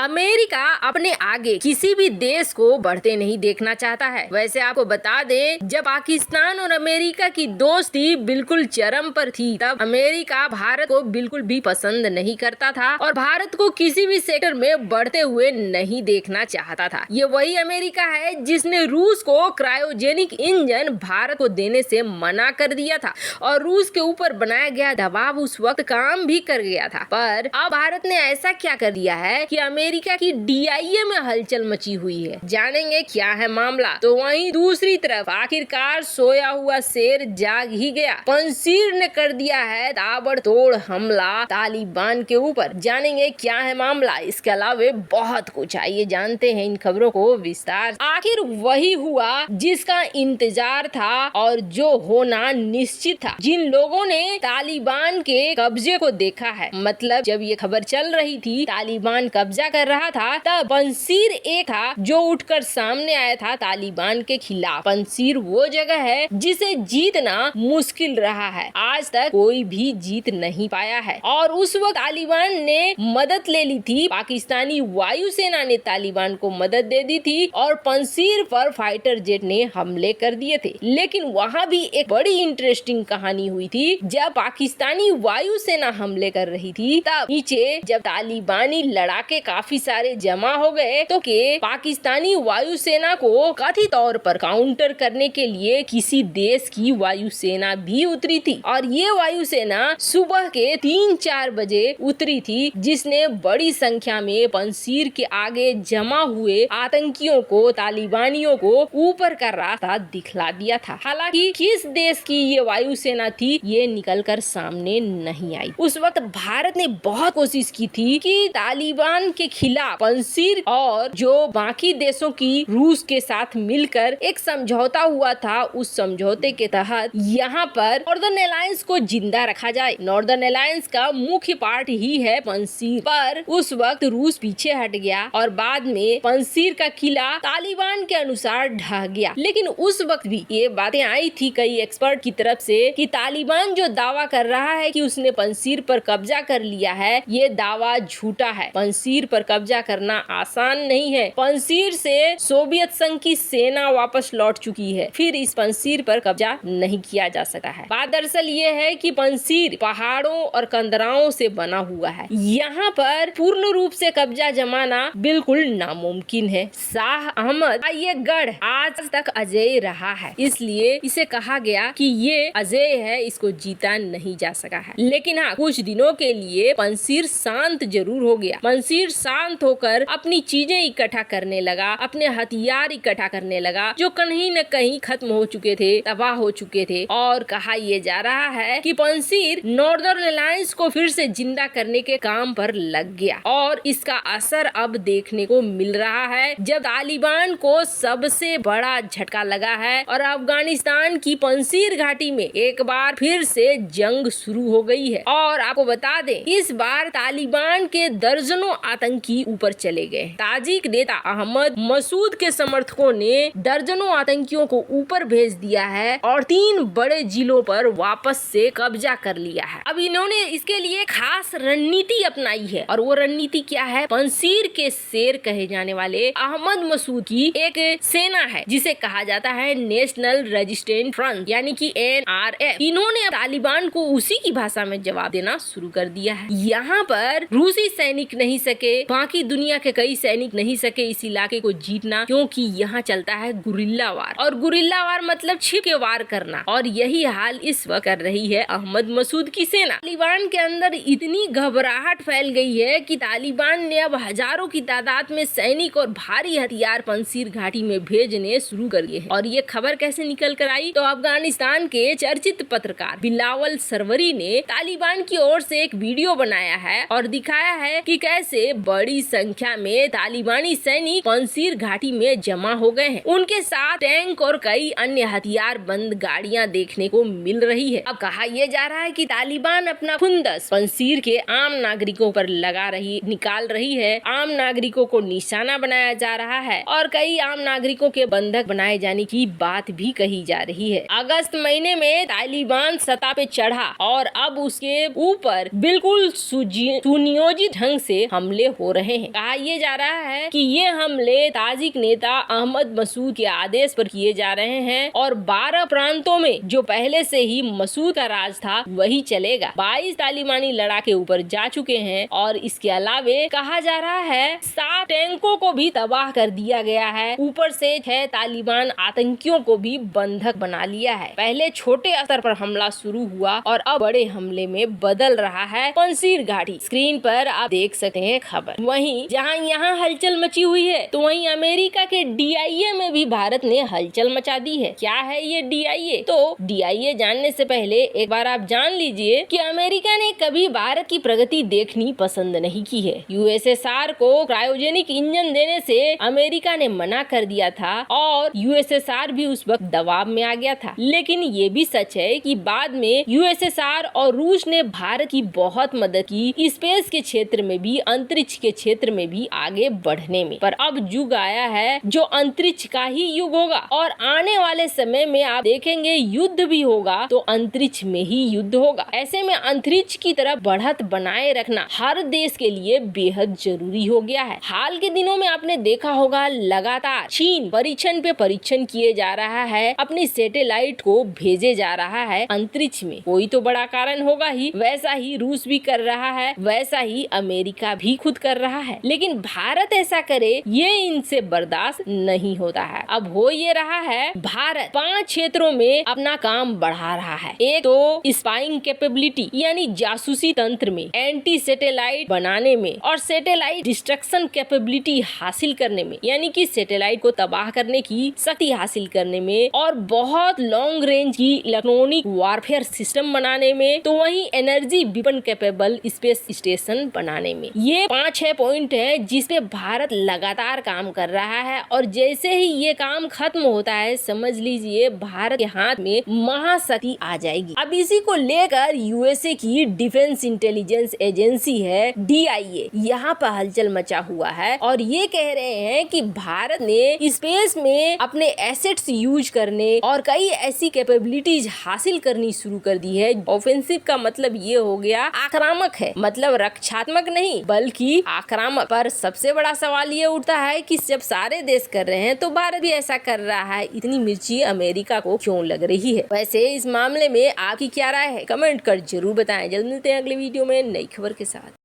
America अपने आगे किसी भी देश को बढ़ते नहीं देखना चाहता है। वैसे आपको बता दें, जब पाकिस्तान और अमेरिका की दोस्ती बिल्कुल चरम पर थी, तब अमेरिका भारत को बिल्कुल भी पसंद नहीं करता था और भारत को किसी भी सेक्टर में बढ़ते हुए नहीं देखना चाहता था। ये वही अमेरिका है जिसने रूस को क्रायोजेनिक इंजन भारत को देने से मना कर दिया था और रूस के ऊपर बनाया गया दबाव उस वक्त काम भी कर गया था। पर अब भारत ने ऐसा क्या कर दिया है कि अमेरिका की DIA में हलचल मची हुई है। जानेंगे क्या है मामला। तो वहीं दूसरी तरफ आखिरकार सोया हुआ शेर जाग ही गया। पंजशीर ने कर दिया है ताबड़तोड़ हमला तालिबान के ऊपर। जानेंगे क्या है मामला। इसके अलावा बहुत कुछ, आइए जानते हैं इन खबरों को विस्तार। आखिर वही हुआ जिसका इंतजार था और जो होना निश्चित था। जिन लोगों ने तालिबान के कब्जे को देखा है, मतलब जब ये खबर चल रही थी तालिबान कब्जा कर रहा था, तब पंजशीर एक था जो उठकर सामने आया था तालिबान के खिलाफ। पंजशीर वो जगह है जिसे जीतना मुश्किल रहा है, आज तक कोई भी जीत नहीं पाया है। और उस वक्त तालिबान ने मदद ले ली थी, पाकिस्तानी वायुसेना ने तालिबान को मदद दे दी थी और पंजशीर पर फाइटर जेट ने हमले कर दिए थे। लेकिन वहाँ भी एक बड़ी इंटरेस्टिंग कहानी हुई थी। जब पाकिस्तानी वायुसेना हमले कर रही थी, तब नीचे जब तालिबानी लड़ाके काफी सारे जमा हो गए, तो के पाकिस्तानी वायुसेना को कथित तौर पर काउंटर करने के लिए किसी देश की वायुसेना भी उतरी थी। और ये वायुसेना सुबह के 3-4 बजे उतरी थी, जिसने बड़ी संख्या में पंजशीर के आगे जमा हुए आतंकियों को, तालिबानियों को ऊपर का रास्ता दिखला दिया था। हालांकि किस देश की ये वायुसेना थी, ये निकल कर सामने नहीं आई। उस वक्त भारत ने बहुत कोशिश की थी कि तालिबान के खिलाफ पंजशीर और जो बाकी देशों की रूस के साथ मिलकर एक समझौता हुआ था, उस समझौते के तहत यहाँ पर नॉर्दर्न अलायंस को जिंदा रखा जाए। नॉर्दर्न अलायंस का मुख्य पार्ट ही है पंजशीर। पर उस वक्त रूस पीछे हट गया और बाद में पंजशीर का किला तालिबान के अनुसार ढह गया। लेकिन उस वक्त भी ये बातें आई थी कई एक्सपर्ट की तरफ से कि तालिबान जो दावा कर रहा है कि उसने पंजशीर पर कब्जा कर लिया है, ये दावा झूठा है। पंजशीर पर कब्जा करना आसान नहीं है। पंजशीर से सोवियत संघ की सेना वापस लौट चुकी है, फिर इस पंजशीर पर कब्जा नहीं किया जा सका है। बात दरअसल ये है कि पंजशीर पहाड़ों और कंदराओं से बना हुआ है। यहाँ पर पूर्ण रूप से कब्जा जमाना बिल्कुल नामुमकिन है। शाह अहमद का ये गढ़ आज तक अजेय रहा है, इसलिए इसे कहा गया कि ये अजेय है, इसको जीता नहीं जा सका है। लेकिन हाँ, कुछ दिनों के लिए पंजशीर शांत जरूर हो गया। पंजशीर शांत होकर अपनी चीजें इकट्ठा करने लगा, अपने हथियार इकट्ठा करने लगा, जो कहीं न कहीं खत्म हो चुके थे, तबाह हो चुके थे। और कहा यह जा रहा है कि पंजशीर नॉर्दर्न अलायंस को फिर से जिंदा करने के काम पर लग गया और इसका असर अब देखने को मिल रहा है, जब तालिबान को सबसे बड़ा झटका लगा है और अफगानिस्तान की पंजशीर घाटी में एक बार फिर से जंग शुरू हो गई है। और आपको बता दें, इस बार तालिबान के दर्जनों आतंकी ऊपर चले गए। ताजिक नेता अहमद मसूद के समर्थकों ने दर्जनों आतंकियों को ऊपर भेज दिया है और 3 बड़े जिलों पर वापस से कब्जा कर लिया है। अब इन्होंने इसके लिए खास रणनीति अपनाई है और वो रणनीति क्या है? पंजशीर के शेर कहे जाने वाले अहमद मसूद की एक सेना है, जिसे कहा जाता है नेशनल रेजिस्टेंस फ्रंट, यानी कि NRF। इन्होंने तालिबान को उसी की भाषा में जवाब देना शुरू कर दिया है। यहाँ पर रूसी सैनिक नहीं सके, बाकी दुनिया के कई सैनिक नहीं सके इस इलाके को जीतना, क्योंकि यहाँ चलता है गुरिल्ला वार। और गुरिल्ला वार मतलब छिप के वार करना, और यही हाल इस वक्त कर रही है अहमद मसूद की सेना। तालिबान के अंदर इतनी घबराहट फैल गई है कि तालिबान ने अब हजारों की तादाद में सैनिक और भारी हथियार पंजशीर घाटी में भेजने शुरू कर दिए हैं। और ये खबर कैसे निकल कर आई? तो अफगानिस्तान के चर्चित पत्रकार बिलावल सरवरी ने तालिबान की ओर से एक वीडियो बनाया है और दिखाया है कि कैसे बड़ी संख्या में तालिबानी सैनिक पंजशीर घाटी में जमा हो गए हैं। उनके साथ टैंक और कई अन्य हथियार बंद गाड़ियां देखने को मिल रही है। अब कहा यह जा रहा है कि तालिबान अपना खुंदस पंजशीर के आम नागरिकों पर निकाल रही है। आम नागरिकों को निशाना बनाया जा रहा है और कई आम नागरिकों के बंधक बनाए जाने की बात भी कही जा रही है। अगस्त महीने में तालिबान सत्ता पे चढ़ा और अब उसके ऊपर बिल्कुल सुनियोजित ढंग से हमले हो रहे हैं। कहा यह जा रहा है कि ये हमले ताजिक नेता अहमद मसूद के आदेश पर किए जा रहे हैं और 12 प्रांतों में जो पहले से ही मसूद का राज था वही चलेगा। 22 तालिबानी लड़ाके ऊपर जा चुके हैं और इसके अलावे कहा जा रहा है 7 टैंकों को भी तबाह कर दिया गया है। ऊपर से 6 तालिबान आतंकियों को भी बंधक बना लिया है। पहले छोटे स्तर पर हमला शुरू हुआ और अब बड़े हमले में बदल रहा है पंजशीर घाटी। स्क्रीन पर आप देख सकते हैं खबर। वहीं जहां यहाँ हलचल मची हुई है तो वहीं अमेरिका के DIA में भी भारत ने हलचल मचा दी है। क्या है ये DIA? तो DIA जानने से पहले एक बार आप जान लीजिए कि अमेरिका ने कभी भारत की प्रगति देखनी पसंद नहीं की है। USSR को क्रायोजेनिक इंजन देने से अमेरिका ने मना कर दिया था और USSR भी उस वक्त दबाव में आ गया था। लेकिन ये भी सच है कि बाद में USSR और रूस ने भारत की बहुत मदद की स्पेस के क्षेत्र में भी, अंतरिक्ष के क्षेत्र में भी आगे बढ़ने में। पर अब युग आया है जो अंतरिक्ष का ही युग होगा और आने वाले समय में आप देखेंगे युद्ध भी होगा तो अंतरिक्ष में ही युद्ध होगा। ऐसे में अंतरिक्ष की तरफ बढ़त बनाए रखना हर देश के लिए बेहद जरूरी हो गया है। हाल के दिनों में आपने देखा होगा लगातार चीन परीक्षण पे परीक्षण किए जा रहा है, अपनी सैटेलाइट को भेजे जा रहा है अंतरिक्ष में। कोई तो बड़ा कारण होगा ही। वैसा ही रूस भी कर रहा है, वैसा ही अमेरिका भी खुद कर रहा है। लेकिन भारत ऐसा करे ये इनसे बर्दाश्त नहीं होता है। अब हो ये रहा है भारत 5 क्षेत्रों में अपना काम बढ़ा रहा है। एक तो स्पाइंग कैपेबिलिटी यानी जासूसी तंत्र में, एंटी सैटेलाइट बनाने में और सैटेलाइट डिस्ट्रक्शन कैपेबिलिटी हासिल करने में, यानी कि सैटेलाइट को तबाह करने की शक्ति हासिल करने में और बहुत लॉन्ग रेंज की इलेक्ट्रॉनिक वारफेयर सिस्टम बनाने में, तो वहीं energy weapon capable space station बनाने में। ये 5-6 पॉइंट है जिसपे भारत लगातार काम कर रहा है और जैसे ही ये काम खत्म होता है समझ लीजिए भारत के हाथ में महाशक्ति आ जाएगी। अब इसी को लेकर USA की डिफेंस इंटेलिजेंस एजेंसी है DIA, यहाँ पर हलचल मचा हुआ है और ये कह रहे हैं कि भारत ने स्पेस में अपने एसेट्स यूज करने और कई ऐसी कैपेबिलिटीज हासिल करनी शुरू कर दी है। ऑफेंसिव का मतलब ये हो गया आक्रामक है, मतलब रक्षात्मक नहीं बल्कि आक्रामक। पर सबसे बड़ा सवाल ये उठता है कि जब सारे देश कर रहे हैं तो भारत भी ऐसा कर रहा है, इतनी मिर्ची अमेरिका को क्यों लग रही है? वैसे इस मामले में आपकी क्या राय है? कमेंट कर जरूर बताएं। जल्द मिलते हैं अगले वीडियो में नई खबर के साथ।